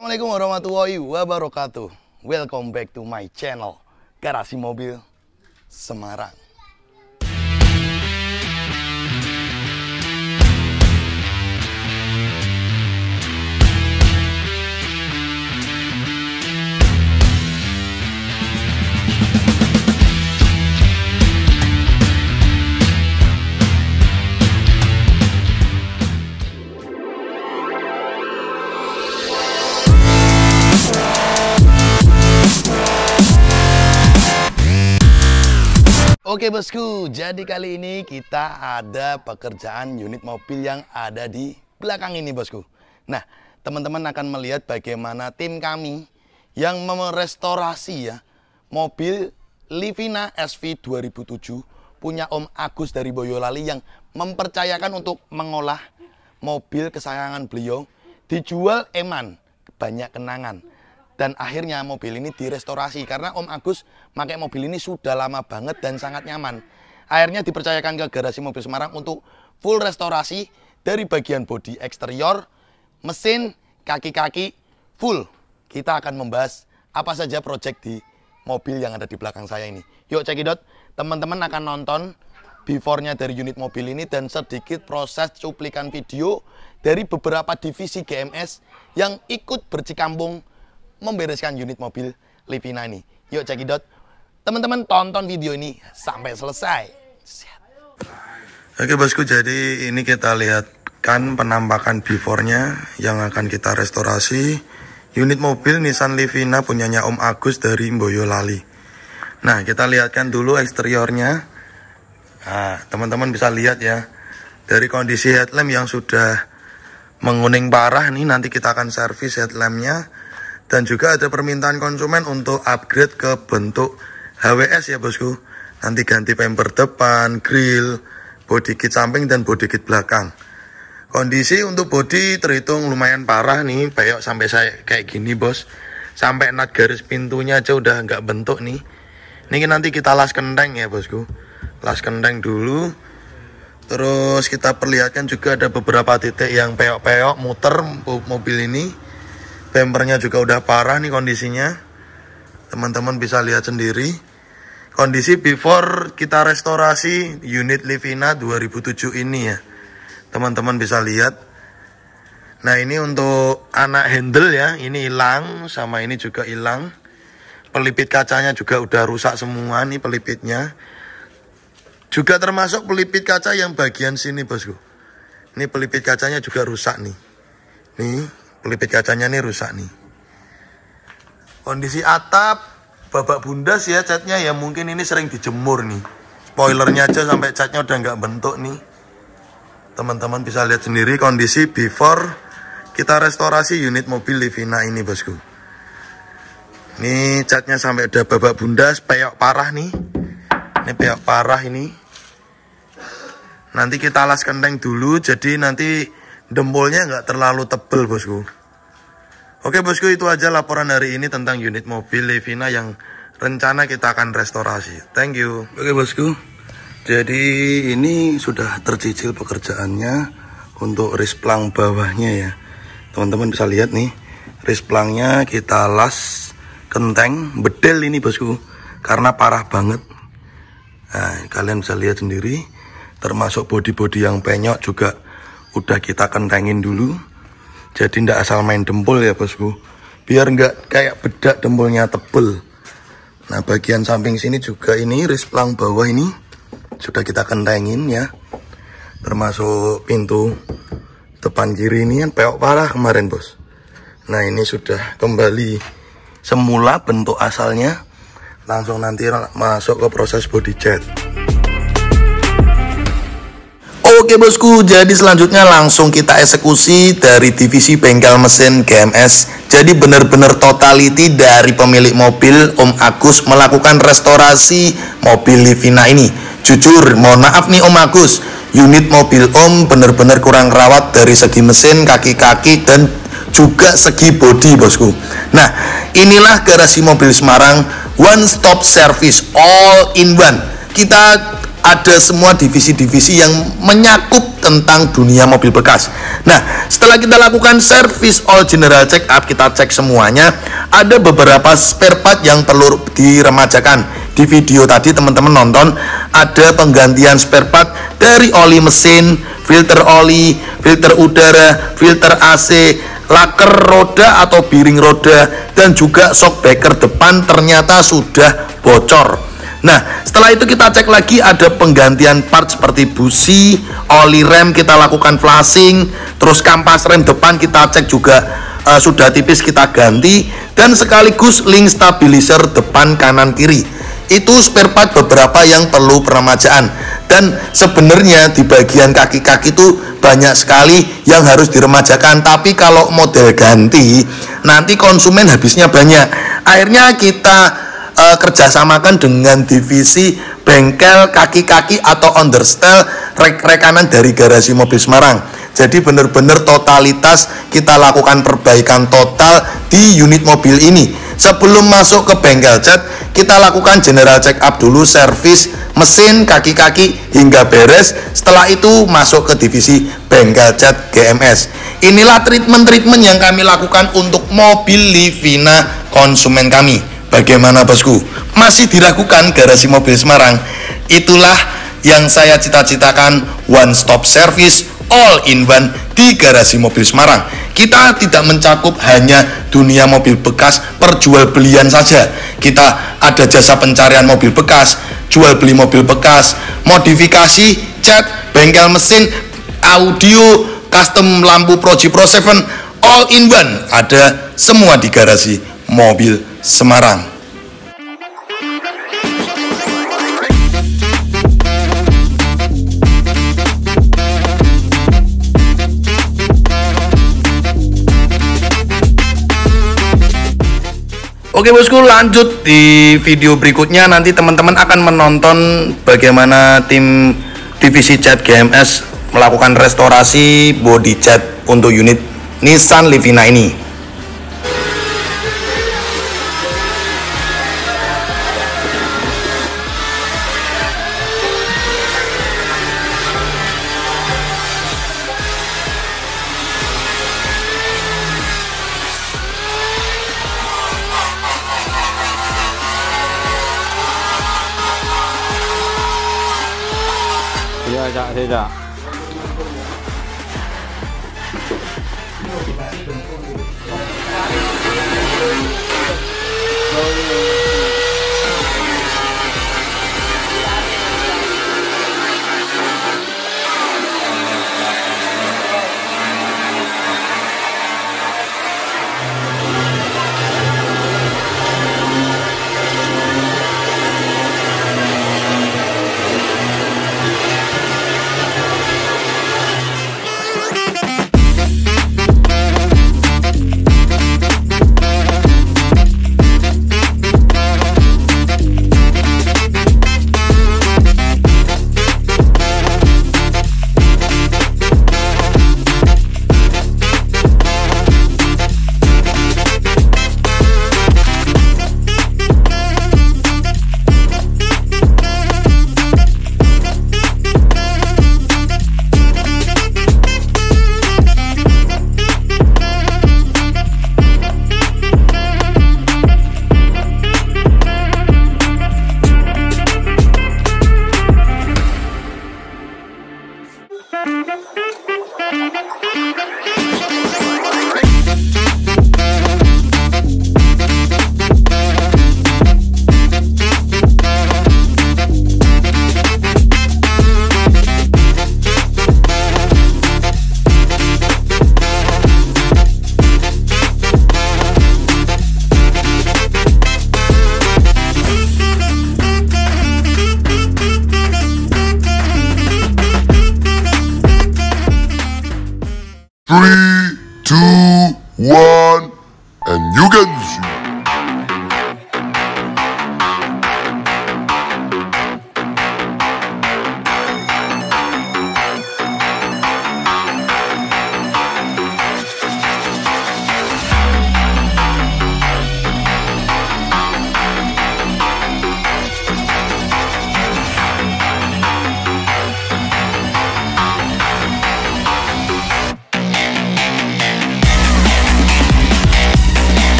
Assalamualaikum warahmatullahi wabarakatuh. Welcome back to my channel Garasi Mobil Semarang. Oke bosku, jadi kali ini kita ada pekerjaan unit mobil yang ada di belakang ini bosku. Nah, teman-teman akan melihat bagaimana tim kami yang merestorasi ya mobil Livina SV 2007 punya Om Agus dari Boyolali yang mempercayakan untuk mengolah mobil kesayangan beliau dijual eman, banyak kenangan. Dan akhirnya mobil ini direstorasi karena Om Agus pakai mobil ini sudah lama banget dan sangat nyaman. Akhirnya dipercayakan ke Garasi Mobil Semarang untuk full restorasi dari bagian bodi eksterior, mesin, kaki-kaki, full. Kita akan membahas apa saja proyek di mobil yang ada di belakang saya ini. Yuk cekidot, teman-teman akan nonton before-nya dari unit mobil ini dan sedikit proses cuplikan video dari beberapa divisi GMS yang ikut bercikampung membereskan unit mobil Livina ini. Yuk cekidot, teman-teman tonton video ini sampai selesai. Oke bosku, jadi ini kita lihatkan penampakan before-nya yang akan kita restorasi. Unit mobil Nissan Livina punyanya Om Agus dari Boyolali. Nah, kita lihatkan dulu eksteriornya. Nah, teman-teman bisa lihat ya, dari kondisi headlamp yang sudah menguning parah nih, nanti kita akan servis headlampnya. Dan juga ada permintaan konsumen untuk upgrade ke bentuk HWS ya bosku. Nanti ganti bumper depan, grill, body kit samping dan body kit belakang. Kondisi untuk body terhitung lumayan parah nih, peyok sampai saya kayak gini bos. Sampai nut garis pintunya aja udah nggak bentuk nih. Ini nanti kita las kenteng ya bosku. Las kenteng dulu. Terus kita perlihatkan juga ada beberapa titik yang peyok-peyok muter mobil ini. Bumpernya juga udah parah nih kondisinya. Teman-teman bisa lihat sendiri. Kondisi before kita restorasi unit Livina 2007 ini ya. Teman-teman bisa lihat. Nah ini untuk anak handle ya. Ini hilang, sama ini juga hilang. Pelipit kacanya juga udah rusak semua nih pelipitnya. Juga termasuk pelipit kaca yang bagian sini bosku. Ini pelipit kacanya juga rusak nih. Nih. Pelipit kacanya nih rusak nih. Kondisi atap babak bundas ya catnya ya, mungkin ini sering dijemur nih. Spoilernya aja sampai catnya udah nggak bentuk nih. Teman-teman bisa lihat sendiri kondisi before kita restorasi unit mobil Livina ini bosku. Ini catnya sampai udah babak bundas, peyok parah nih. Ini peyok parah ini. Nanti kita alas kenteng dulu, jadi nanti dempulnya nggak terlalu tebel bosku. Oke bosku, itu aja laporan hari ini tentang unit mobil Livina yang rencana kita akan restorasi. Thank you. Oke bosku, jadi ini sudah tercicil pekerjaannya untuk risplang bawahnya ya. Teman-teman bisa lihat nih, risplangnya kita las kenteng, bedel ini bosku, karena parah banget. Nah, kalian bisa lihat sendiri, termasuk bodi-bodi yang penyok juga udah kita kentengin dulu. Jadi ndak asal main dempul ya bosku, biar nggak kayak bedak dempulnya tebel. Nah bagian samping sini juga ini risplang bawah ini sudah kita kentengin ya. Termasuk pintu depan kiri ini kan peok parah kemarin bos. Nah ini sudah kembali semula bentuk asalnya. Langsung nanti masuk ke proses body cat. Oke bosku, jadi selanjutnya langsung kita eksekusi dari divisi bengkel mesin GMS. Jadi benar-benar totality dari pemilik mobil Om Agus melakukan restorasi mobil Livina ini. Jujur, mohon maaf nih Om Agus, unit mobil Om benar-benar kurang rawat dari segi mesin, kaki-kaki dan juga segi bodi bosku. Nah, inilah Garasi Mobil Semarang, one stop service, all in one. Kita ada semua divisi-divisi yang menyakup tentang dunia mobil bekas. Nah, setelah kita lakukan service all general check up, kita cek semuanya, ada beberapa spare part yang perlu diremajakan. Di video tadi teman-teman nonton, ada penggantian spare part dari oli mesin, filter oli, filter udara, filter AC, laker roda atau biring roda, dan juga shockbreaker depan ternyata sudah bocor. Nah, setelah itu kita cek lagi, ada penggantian part seperti busi, oli rem kita lakukan flashing, terus kampas rem depan kita cek juga sudah tipis kita ganti, dan sekaligus link stabilizer depan kanan kiri. Itu spare part beberapa yang perlu peremajaan. Dan sebenarnya di bagian kaki-kaki itu banyak sekali yang harus diremajakan, tapi kalau model ganti nanti konsumen habisnya banyak. Akhirnya kita kerjasamakan dengan divisi bengkel kaki-kaki atau understyle rekanan dari Garasi Mobil Semarang. Jadi benar-benar totalitas kita lakukan perbaikan total di unit mobil ini. Sebelum masuk ke bengkel cat, kita lakukan general check up dulu, servis mesin, kaki-kaki hingga beres. Setelah itu masuk ke divisi bengkel cat GMS. Inilah treatment-treatment yang kami lakukan untuk mobil Livina konsumen kami. Bagaimana bosku? Masih diragukan Garasi Mobil Semarang? Itulah yang saya cita-citakan, one stop service all in one di Garasi Mobil Semarang. Kita tidak mencakup hanya dunia mobil bekas perjualbelian saja. Kita ada jasa pencarian mobil bekas, jual beli mobil bekas, modifikasi, cat, bengkel mesin, audio, custom lampu Proji Pro 7, all in one. Ada semua di Garasi Mobil Semarang. Oke bosku, lanjut di video berikutnya. Nanti teman-teman akan menonton bagaimana tim divisi cat GMS melakukan restorasi body cat untuk unit Nissan Livina ini. Tidak.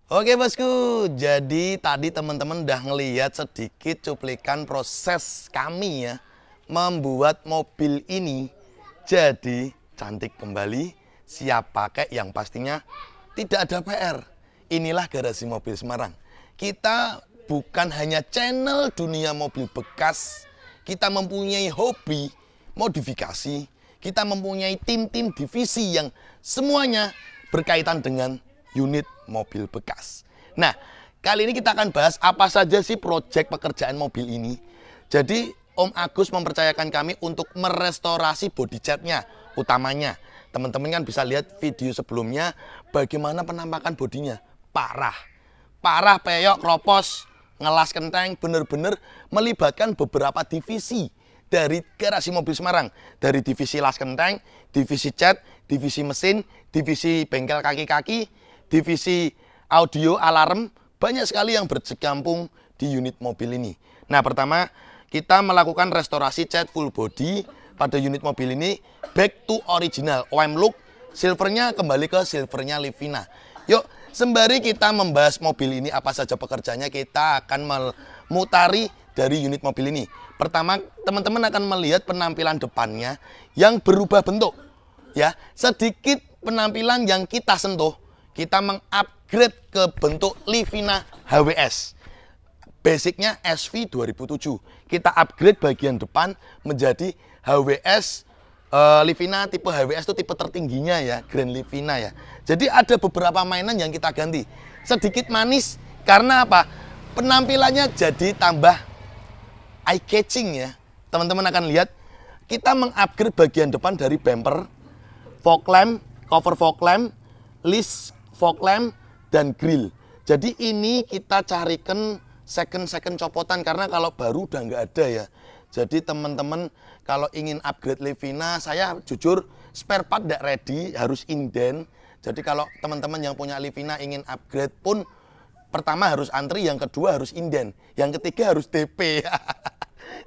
Oke bosku, jadi tadi teman-teman udah ngelihat sedikit cuplikan proses kami ya membuat mobil ini jadi cantik kembali, siap pakai, yang pastinya tidak ada PR. Inilah Garasi Mobil Semarang. Kita bukan hanya channel dunia mobil bekas, kita mempunyai hobi modifikasi, kita mempunyai tim-tim divisi yang semuanya berkaitan dengan unit mobil bekas. Nah, kali ini kita akan bahas apa saja sih proyek pekerjaan mobil ini. Jadi, Om Agus mempercayakan kami untuk merestorasi body catnya, utamanya. Teman-teman kan bisa lihat video sebelumnya bagaimana penampakan bodinya. Parah, peyok, kropos, ngelas kenteng, bener-bener melibatkan beberapa divisi dari Garasi Mobil Semarang. Dari divisi las kenteng, divisi cat, divisi mesin, divisi bengkel kaki-kaki, divisi audio, alarm, banyak sekali yang berkecimpung di unit mobil ini. Nah, pertama kita melakukan restorasi cat full body pada unit mobil ini, back to original, OEM look, silvernya kembali ke silvernya Livina. Yuk, sembari kita membahas mobil ini apa saja pekerjaannya, kita akan memutari dari unit mobil ini. Pertama, teman-teman akan melihat penampilan depannya yang berubah bentuk. Ya, sedikit penampilan yang kita sentuh. Kita mengupgrade ke bentuk Livina HWS. Basicnya SV 2007. Kita upgrade bagian depan menjadi HWS Livina tipe HWS itu tipe tertingginya ya, Grand Livina ya. Jadi ada beberapa mainan yang kita ganti. Sedikit manis karena apa? Penampilannya jadi tambah eye catching ya. Teman-teman akan lihat kita mengupgrade bagian depan dari bumper, fog lamp, cover fog lamp, list fog lamp, dan grill. Jadi ini kita carikan second copotan karena kalau baru udah nggak ada ya. Jadi teman-teman kalau ingin upgrade Livina, saya jujur spare part nggak ready, harus inden. Jadi kalau teman-teman yang punya Livina ingin upgrade pun pertama harus antri, yang kedua harus inden, yang ketiga harus DP.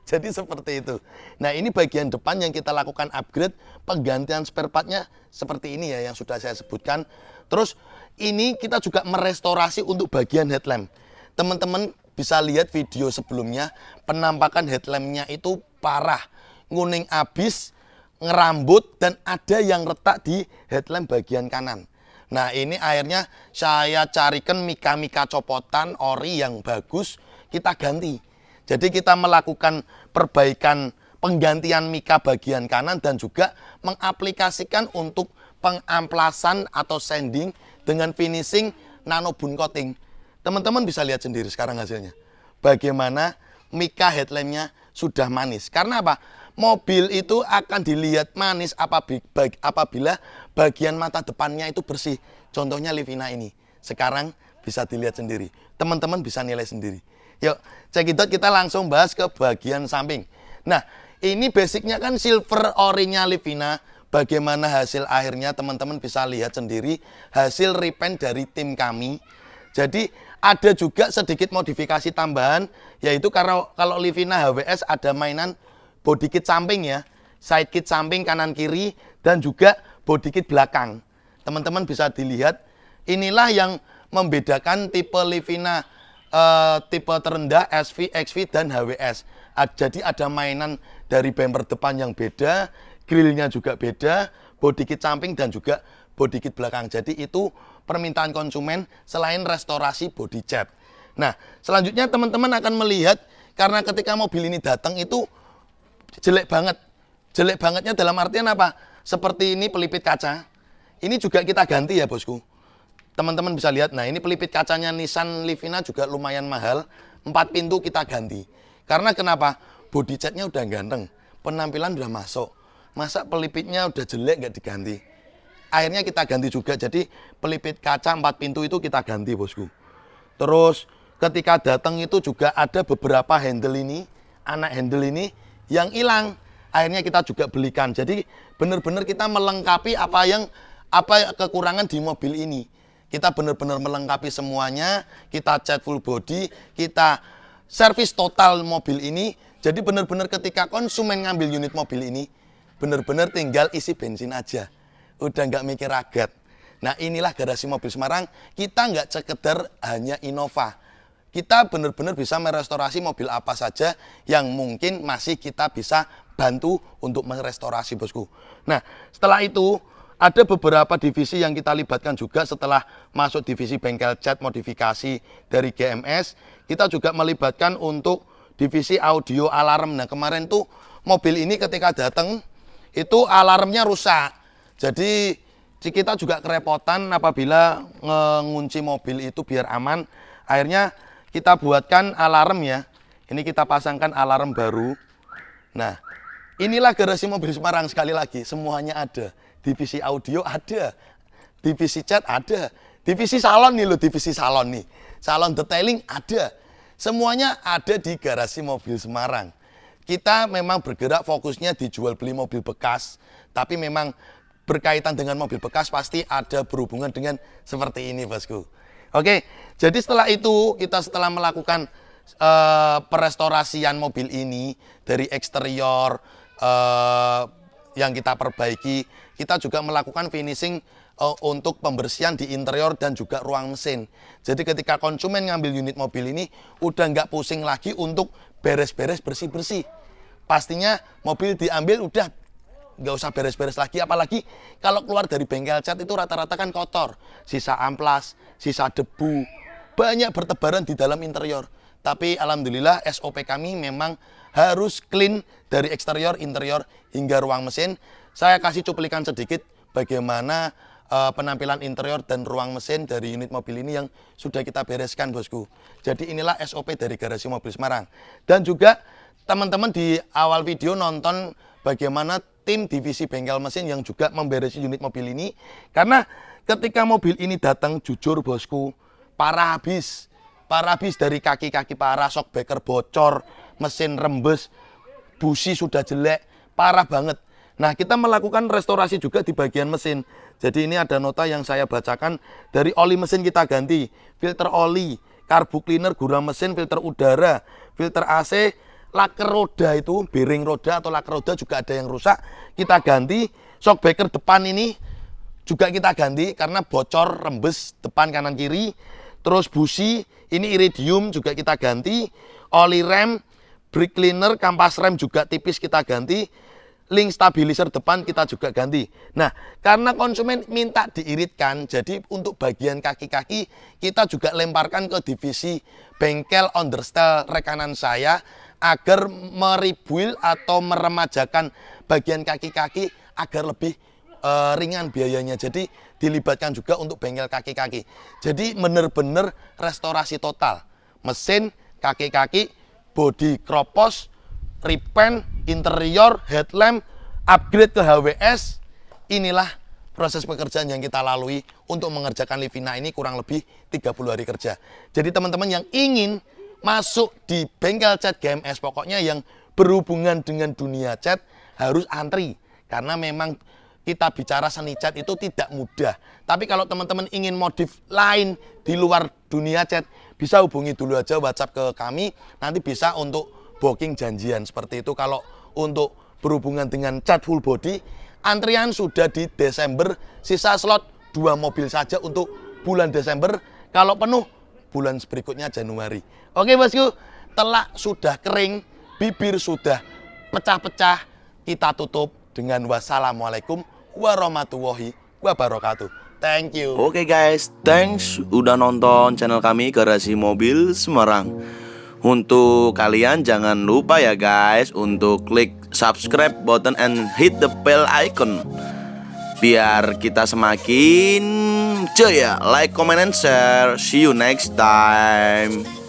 Jadi seperti itu. Nah, ini bagian depan yang kita lakukan upgrade, penggantian spare partnya seperti ini ya yang sudah saya sebutkan. Terus ini kita juga merestorasi untuk bagian headlamp. Teman-teman bisa lihat video sebelumnya, penampakan headlampnya itu parah, nguning abis, ngerambut, dan ada yang retak di headlamp bagian kanan. Nah, ini akhirnya saya carikan mika-mika copotan ori yang bagus, kita ganti. Jadi kita melakukan perbaikan penggantian mika bagian kanan dan juga mengaplikasikan untuk pengamplasan atau sanding dengan finishing nano bone coating. Teman-teman bisa lihat sendiri sekarang hasilnya. Bagaimana mika headlampnya sudah manis. Karena apa? Mobil itu akan dilihat manis apabila bagian mata depannya itu bersih. Contohnya Livina ini. Sekarang bisa dilihat sendiri. Teman-teman bisa nilai sendiri. Yuk, cekidot kita langsung bahas ke bagian samping. Nah, ini basicnya kan silver orinya Livina. Bagaimana hasil akhirnya teman-teman bisa lihat sendiri hasil repaint dari tim kami. Jadi ada juga sedikit modifikasi tambahan, yaitu kalau Livina HWS ada mainan body kit samping ya, side kit samping kanan kiri dan juga body kit belakang. Teman-teman bisa dilihat, inilah yang membedakan tipe Livina tipe terendah, SV, XV dan HWS. Jadi ada mainan dari bumper depan yang beda, grillnya juga beda, body kit samping dan juga body kit belakang. Jadi itu permintaan konsumen selain restorasi body cat. Nah, selanjutnya teman-teman akan melihat karena ketika mobil ini datang itu jelek banget. Jelek bangetnya dalam artian apa? Seperti ini pelipit kaca. Ini juga kita ganti ya bosku. Teman-teman bisa lihat. Nah, ini pelipit kacanya Nissan Livina juga lumayan mahal. 4 pintu kita ganti. Karena kenapa? Body catnya udah ganteng. Penampilan udah masuk. Masa pelipitnya udah jelek nggak diganti? Akhirnya kita ganti juga. Jadi pelipit kaca 4 pintu itu kita ganti bosku. Terus ketika datang itu juga ada beberapa handle ini, anak handle ini yang hilang. Akhirnya kita juga belikan. Jadi benar-benar kita melengkapi apa kekurangan di mobil ini. Kita benar-benar melengkapi semuanya. Kita cat full body, kita servis total mobil ini. Jadi benar-benar ketika konsumen ngambil unit mobil ini, benar-benar tinggal isi bensin aja. Udah nggak mikir ragat. Nah inilah Garasi Mobil Semarang, kita nggak sekedar hanya Innova. Kita benar-benar bisa merestorasi mobil apa saja yang mungkin masih kita bisa bantu untuk merestorasi, bosku. Nah, setelah itu ada beberapa divisi yang kita libatkan juga setelah masuk divisi bengkel cat modifikasi dari GMS. Kita juga melibatkan untuk divisi audio alarm. Nah, kemarin tuh mobil ini ketika datang itu alarmnya rusak. Jadi kita juga kerepotan apabila ngunci mobil itu biar aman. Akhirnya kita buatkan alarm ya. Ini kita pasangkan alarm baru. Nah, inilah Garasi Mobil Semarang, sekali lagi. Semuanya ada. Divisi audio ada. Divisi cat ada. Divisi salon nih loh, divisi salon nih. Salon detailing ada. Semuanya ada di Garasi Mobil Semarang. Kita memang bergerak fokusnya di jual beli mobil bekas. Tapi memang berkaitan dengan mobil bekas pasti ada berhubungan dengan seperti ini, bosku. Oke, jadi setelah itu kita setelah melakukan perestorasian mobil ini dari eksterior yang kita perbaiki, kita juga melakukan finishing untuk pembersihan di interior dan juga ruang mesin. Jadi ketika konsumen ngambil unit mobil ini udah nggak pusing lagi untuk beres-beres bersih-bersih. Pastinya mobil diambil udah nggak usah beres-beres lagi, apalagi kalau keluar dari bengkel cat itu rata-rata kan kotor, sisa amplas, sisa debu, banyak bertebaran di dalam interior. Tapi alhamdulillah SOP kami memang harus clean dari eksterior, interior, hingga ruang mesin. Saya kasih cuplikan sedikit bagaimana penampilan interior dan ruang mesin dari unit mobil ini yang sudah kita bereskan, bosku. Jadi inilah SOP dari Garasi Mobil Semarang. Dan juga teman-teman di awal video nonton bagaimana tim divisi bengkel mesin yang juga memberesi unit mobil ini. Karena ketika mobil ini datang, jujur bosku, parah habis. Parah habis dari kaki-kaki parah, shockbreaker bocor, mesin rembes, busi sudah jelek, parah banget. Nah, kita melakukan restorasi juga di bagian mesin. Jadi ini ada nota yang saya bacakan. Dari oli mesin kita ganti, filter oli, karbu cleaner, gura mesin, filter udara, filter AC, laker roda itu, bearing roda atau laker roda juga ada yang rusak, kita ganti. Shockbreaker depan ini juga kita ganti karena bocor, rembes depan kanan kiri. Terus busi, ini iridium juga kita ganti. Oli rem, brake cleaner, kampas rem juga tipis kita ganti. Link stabilizer depan kita juga ganti. Nah, karena konsumen minta diiritkan, jadi untuk bagian kaki-kaki kita juga lemparkan ke divisi bengkel understyle rekanan saya agar meribuil atau meremajakan bagian kaki-kaki agar lebih ringan biayanya. Jadi dilibatkan juga untuk bengkel kaki-kaki. Jadi benar-benar restorasi total. Mesin, kaki-kaki, bodi kropos, repaint, interior, headlamp, upgrade ke HWS. Inilah proses pekerjaan yang kita lalui untuk mengerjakan Livina ini kurang lebih 30 hari kerja. Jadi teman-teman yang ingin masuk di bengkel cat GMS, pokoknya yang berhubungan dengan dunia cat harus antri. Karena memang kita bicara seni cat itu tidak mudah. Tapi kalau teman-teman ingin modif lain di luar dunia cat, bisa hubungi dulu aja WhatsApp ke kami. Nanti bisa untuk booking janjian seperti itu. Kalau untuk berhubungan dengan cat full body, antrian sudah di Desember. Sisa slot 2 mobil saja untuk bulan Desember. Kalau penuh, bulan berikutnya Januari. Oke bosku, telak sudah kering, bibir sudah pecah-pecah. Kita tutup dengan wassalamualaikum warahmatullahi wabarakatuh. Thank you. Oke guys, thanks udah nonton channel kami Garasi Mobil Semarang. Untuk kalian jangan lupa ya guys untuk klik subscribe button and hit the bell icon biar kita semakin jaya. Like, comment, and share. See you next time.